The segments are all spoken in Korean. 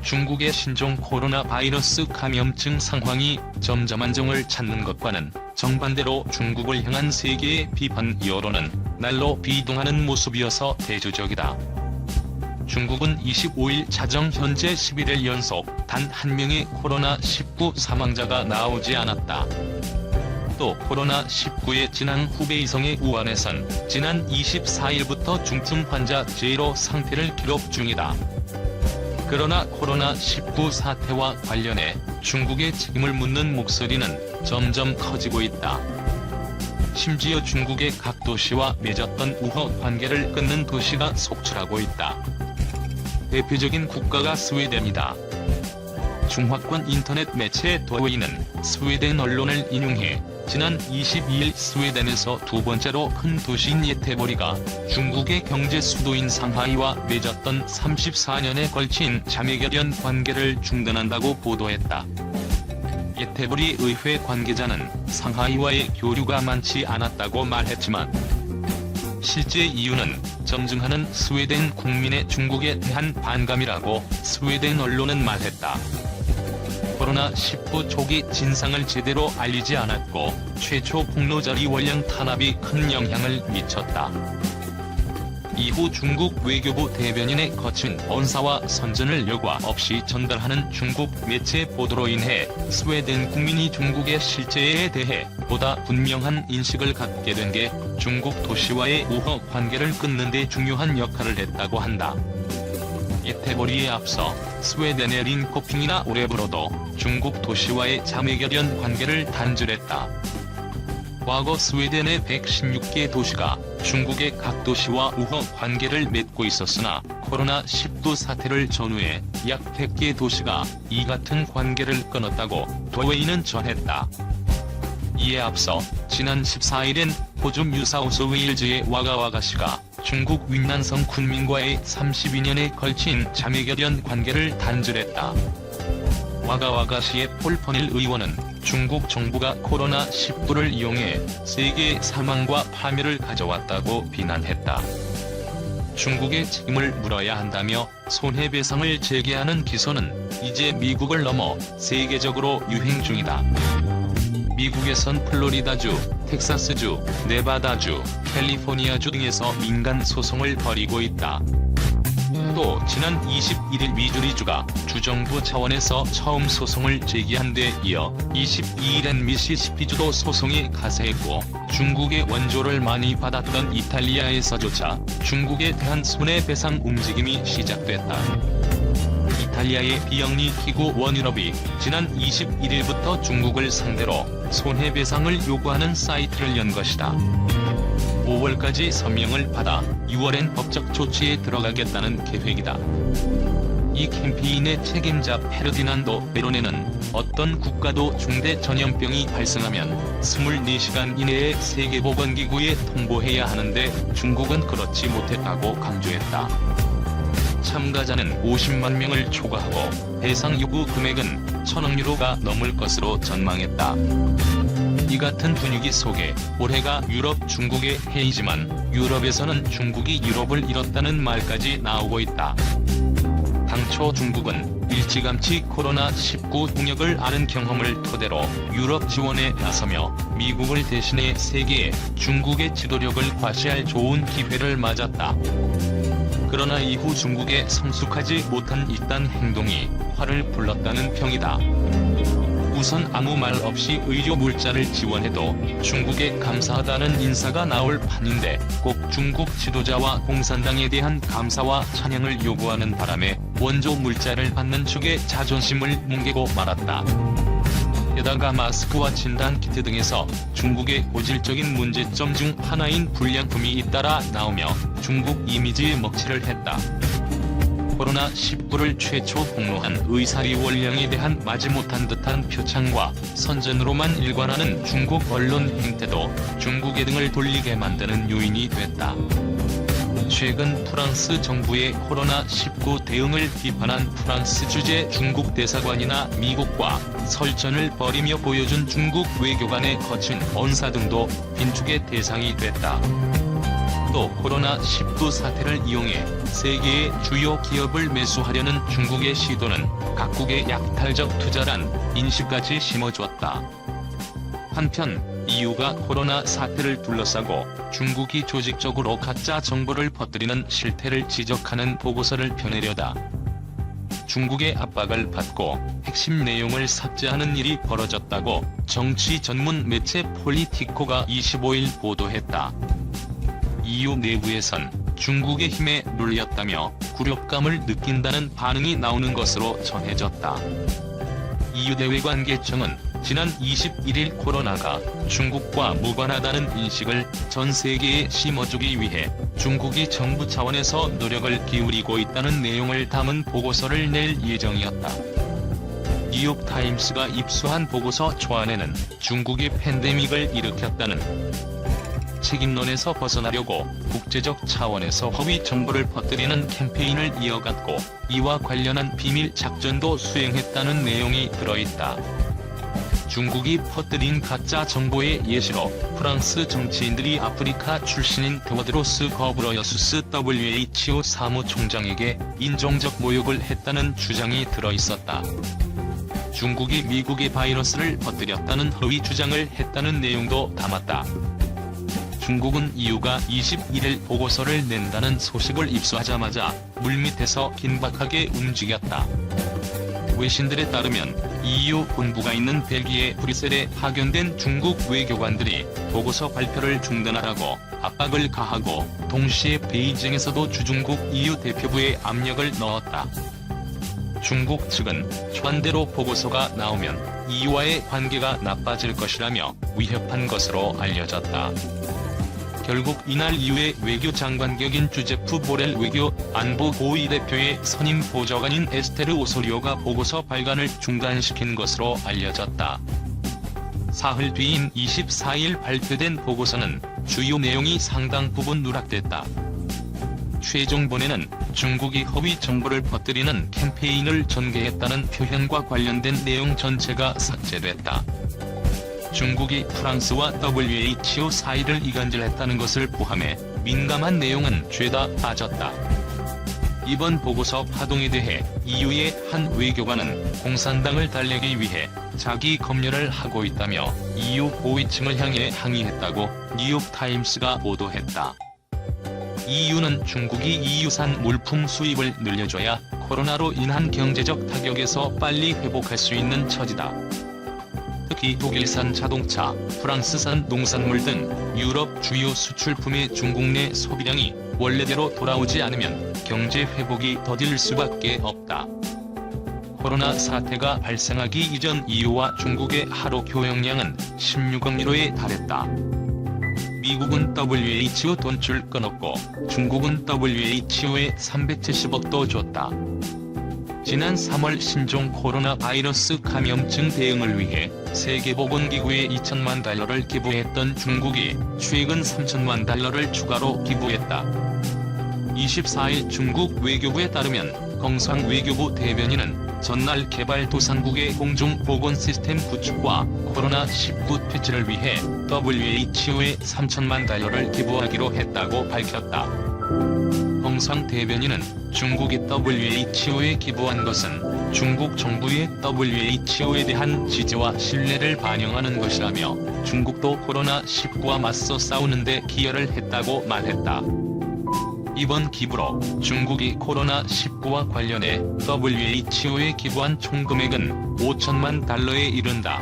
중국의 신종 코로나 바이러스 감염증 상황이 점점 안정을 찾는 것과는 정반대로 중국을 향한 세계의 비판 여론은 날로 비동하는 모습이어서 대조적이다. 중국은 25일 자정 현재 11일 연속 단 한 명의 코로나19 사망자가 나오지 않았다. 또 코로나19의 진앙 후베이성의 우한에선 지난 24일부터 중증 환자 제로 상태를 기록 중이다. 그러나 코로나19 사태와 관련해 중국의 책임을 묻는 목소리는 점점 커지고 있다. 심지어 중국의 각 도시와 맺었던 우호 관계를 끊는 도시가 속출하고 있다. 대표적인 국가가 스웨덴이다. 중화권 인터넷 매체 더웨이는 스웨덴 언론을 인용해 지난 22일 스웨덴에서 두 번째로 큰 도시인 예테보리가 중국의 경제 수도인 상하이와 맺었던 34년에 걸친 자매결연 관계를 중단한다고 보도했다. 예테보리 의회 관계자는 상하이와의 교류가 많지 않았다고 말했지만 실제 이유는 점증하는 스웨덴 국민의 중국에 대한 반감이라고 스웨덴 언론은 말했다. 코로나19 초기 진상을 제대로 알리지 않았고 최초 폭로자리 원령 탄압이 큰 영향을 미쳤다. 이후 중국 외교부 대변인의 거친 언사와 선전을 여과 없이 전달하는 중국 매체 보도로 인해 스웨덴 국민이 중국의 실체에 대해 보다 분명한 인식을 갖게 된 게 중국 도시와의 우호 관계를 끊는 데 중요한 역할을 했다고 한다. 예테보리에 앞서 스웨덴의 린코핑이나 오레브로도 중국 도시와의 자매결연 관계를 단절했다. 과거 스웨덴의 116개 도시가 중국의 각 도시와 우호 관계를 맺고 있었으나 코로나19 사태를 전후해 약 100개 도시가 이 같은 관계를 끊었다고 더웨이는 전했다. 이에 앞서 지난 14일엔 호주 뉴사우스웨일즈의 와가와가시가 중국 윈난성 군민과의 32년에 걸친 자매결연 관계를 단절했다. 와가와가시의 폴퍼닐 의원은 중국 정부가 코로나19를 이용해 세계의 사망과 파멸을 가져왔다고 비난했다. 중국의 책임을 물어야 한다며 손해배상을 제기하는 기소는 이제 미국을 넘어 세계적으로 유행 중이다. 미국에선 플로리다주, 텍사스주, 네바다주, 캘리포니아주 등에서 민간 소송을 벌이고 있다. 또 지난 21일 미주리주가 주정부 차원에서 처음 소송을 제기한 데 이어 22일엔 미시시피주도 소송에 가세했고 중국의 원조를 많이 받았던 이탈리아에서조차 중국에 대한 손해배상 움직임이 시작됐다. 이탈리아의 비영리 기구 원유럽이 지난 21일부터 중국을 상대로 손해배상을 요구하는 사이트를 연 것이다. 5월까지 서명을 받아 6월엔 법적 조치에 들어가겠다는 계획이다. 이 캠페인의 책임자 페르디난도 베로네는 어떤 국가도 중대 전염병이 발생하면 24시간 이내에 세계보건기구에 통보해야 하는데 중국은 그렇지 못했다고 강조했다. 참가자는 50만 명을 초과하고 배상 요구 금액은 1,000억 유로가 넘을 것으로 전망했다. 이 같은 분위기 속에 올해가 유럽 중국의 해이지만 유럽에서는 중국이 유럽을 잃었다는 말까지 나오고 있다. 당초 중국은 일찌감치 코로나19 홍역을 앓은 경험을 토대로 유럽 지원에 나서며 미국을 대신해 세계에 중국의 지도력을 과시할 좋은 기회를 맞았다. 그러나 이후 중국의 성숙하지 못한 이딴 행동이 화를 불렀다는 평이다. 우선 아무 말 없이 의료 물자를 지원해도 중국에 감사하다는 인사가 나올 판인데 꼭 중국 지도자와 공산당에 대한 감사와 찬양을 요구하는 바람에 원조 물자를 받는 측의 자존심을 뭉개고 말았다. 게다가 마스크와 진단키트 등에서 중국의 고질적인 문제점 중 하나인 불량품이 잇따라 나오며 중국 이미지에 먹칠을 했다. 코로나19를 최초 폭로한 의사리 원령에 대한 마지못한 듯한 표창과 선전으로만 일관하는 중국 언론 행태도 중국의 등을 돌리게 만드는 요인이 됐다. 최근 프랑스 정부의 코로나19 대응을 비판한 프랑스 주재 중국 대사관이나 미국과 설전을 벌이며 보여준 중국 외교관의 거친 언사 등도 빈축의 대상이 됐다. 중국도 코로나19 사태를 이용해 세계의 주요 기업을 매수하려는 중국의 시도는 각국의 약탈적 투자란 인식까지 심어주었다. 한편 EU가 코로나 사태를 둘러싸고 중국이 조직적으로 가짜 정보를 퍼뜨리는 실태를 지적하는 보고서를 펴내려다 중국의 압박을 받고 핵심 내용을 삭제하는 일이 벌어졌다고 정치 전문 매체 폴리티코가 25일 보도했다. EU 내부에선 중국의 힘에 눌렸다며 굴욕감을 느낀다는 반응이 나오는 것으로 전해졌다. EU 대외관계청은 지난 21일 코로나가 중국과 무관하다는 인식을 전 세계에 심어주기 위해 중국이 정부 차원에서 노력을 기울이고 있다는 내용을 담은 보고서를 낼 예정이었다. 뉴욕타임스가 입수한 보고서 초안에는 중국이 팬데믹을 일으켰다는 책임론에서 벗어나려고 국제적 차원에서 허위 정보를 퍼뜨리는 캠페인을 이어갔고 이와 관련한 비밀 작전도 수행했다는 내용이 들어있다. 중국이 퍼뜨린 가짜 정보의 예시로 프랑스 정치인들이 아프리카 출신인 드워드로스 거브러여수스 WHO 사무총장에게 인종적 모욕을 했다는 주장이 들어있었다. 중국이 미국의 바이러스를 퍼뜨렸다는 허위 주장을 했다는 내용도 담았다. 중국은 EU가 21일 보고서를 낸다는 소식을 입수하자마자 물밑에서 긴박하게 움직였다. 외신들에 따르면 EU 본부가 있는 벨기에 브뤼셀에 파견된 중국 외교관들이 보고서 발표를 중단하라고 압박을 가하고 동시에 베이징에서도 주중국 EU 대표부에 압력을 넣었다. 중국 측은 초안대로 보고서가 나오면 EU와의 관계가 나빠질 것이라며 위협한 것으로 알려졌다. 결국 이날 이후에 외교장관 격인 주제프 보렐 외교 안보 고위 대표의 선임 보좌관인 에스테르 오소리오가 보고서 발간을 중단시킨 것으로 알려졌다. 사흘 뒤인 24일 발표된 보고서는 주요 내용이 상당 부분 누락됐다. 최종본에는 중국이 허위 정보를 퍼뜨리는 캠페인을 전개했다는 표현과 관련된 내용 전체가 삭제됐다. 중국이 프랑스와 WHO 사이를 이간질했다는 것을 포함해 민감한 내용은 죄다 빠졌다. 이번 보고서 파동에 대해 EU의 한 외교관은 공산당을 달래기 위해 자기 검열을 하고 있다며 EU 고위층을 향해 항의했다고 뉴욕타임스가 보도했다. EU는 중국이 EU산 물품 수입을 늘려줘야 코로나로 인한 경제적 타격에서 빨리 회복할 수 있는 처지다. 특히 독일산 자동차, 프랑스산 농산물 등 유럽 주요 수출품의 중국 내 소비량이 원래대로 돌아오지 않으면 경제 회복이 더딜 수밖에 없다. 코로나 사태가 발생하기 이전 EU와 중국의 하루 교역량은 16억 유로에 달했다. 미국은 WHO 돈줄 끊었고 중국은 WHO에 370억도 줬다. 지난 3월 신종 코로나 바이러스 감염증 대응을 위해 세계보건기구에 2천만 달러를 기부했던 중국이 최근 3천만 달러를 추가로 기부했다. 24일 중국 외교부에 따르면 경상 외교부 대변인은 전날 개발도상국의 공중보건 시스템 구축과 코로나19 퇴치를 위해 WHO에 3천만 달러를 기부하기로 했다고 밝혔다. 경상 대변인은 중국이 WHO에 기부한 것은 중국 정부의 WHO에 대한 지지와 신뢰를 반영하는 것이라며 중국도 코로나19와 맞서 싸우는 데 기여를 했다고 말했다. 이번 기부로 중국이 코로나19와 관련해 WHO에 기부한 총 금액은 5천만 달러에 이른다.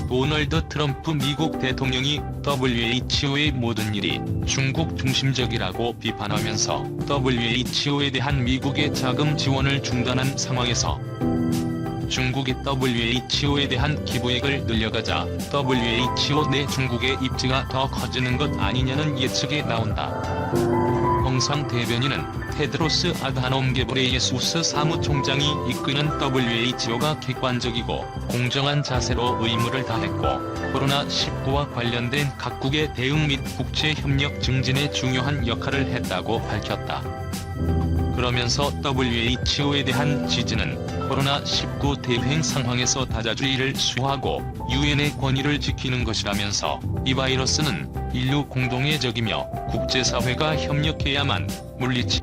도널드 트럼프 미국 대통령이 WHO의 모든 일이 중국 중심적이라고 비판하면서 WHO에 대한 미국의 자금 지원을 중단한 상황에서 중국이 WHO에 대한 기부액을 늘려가자 WHO 내 중국의 입지가 더 커지는 것 아니냐는 예측이 나온다. 경상 대변인은 테드로스 아드하놈 게브레예수스 사무총장이 이끄는 WHO가 객관적이고 공정한 자세로 의무를 다했고 코로나19와 관련된 각국의 대응 및 국제 협력 증진에 중요한 역할을 했다고 밝혔다. 그러면서 WHO에 대한 지지는 코로나19 대유행 상황에서 다자주의를 수호하고 유엔의 권위를 지키는 것이라면서 이 바이러스는 인류 공동의 적이며 국제사회가 협력해야만 물리치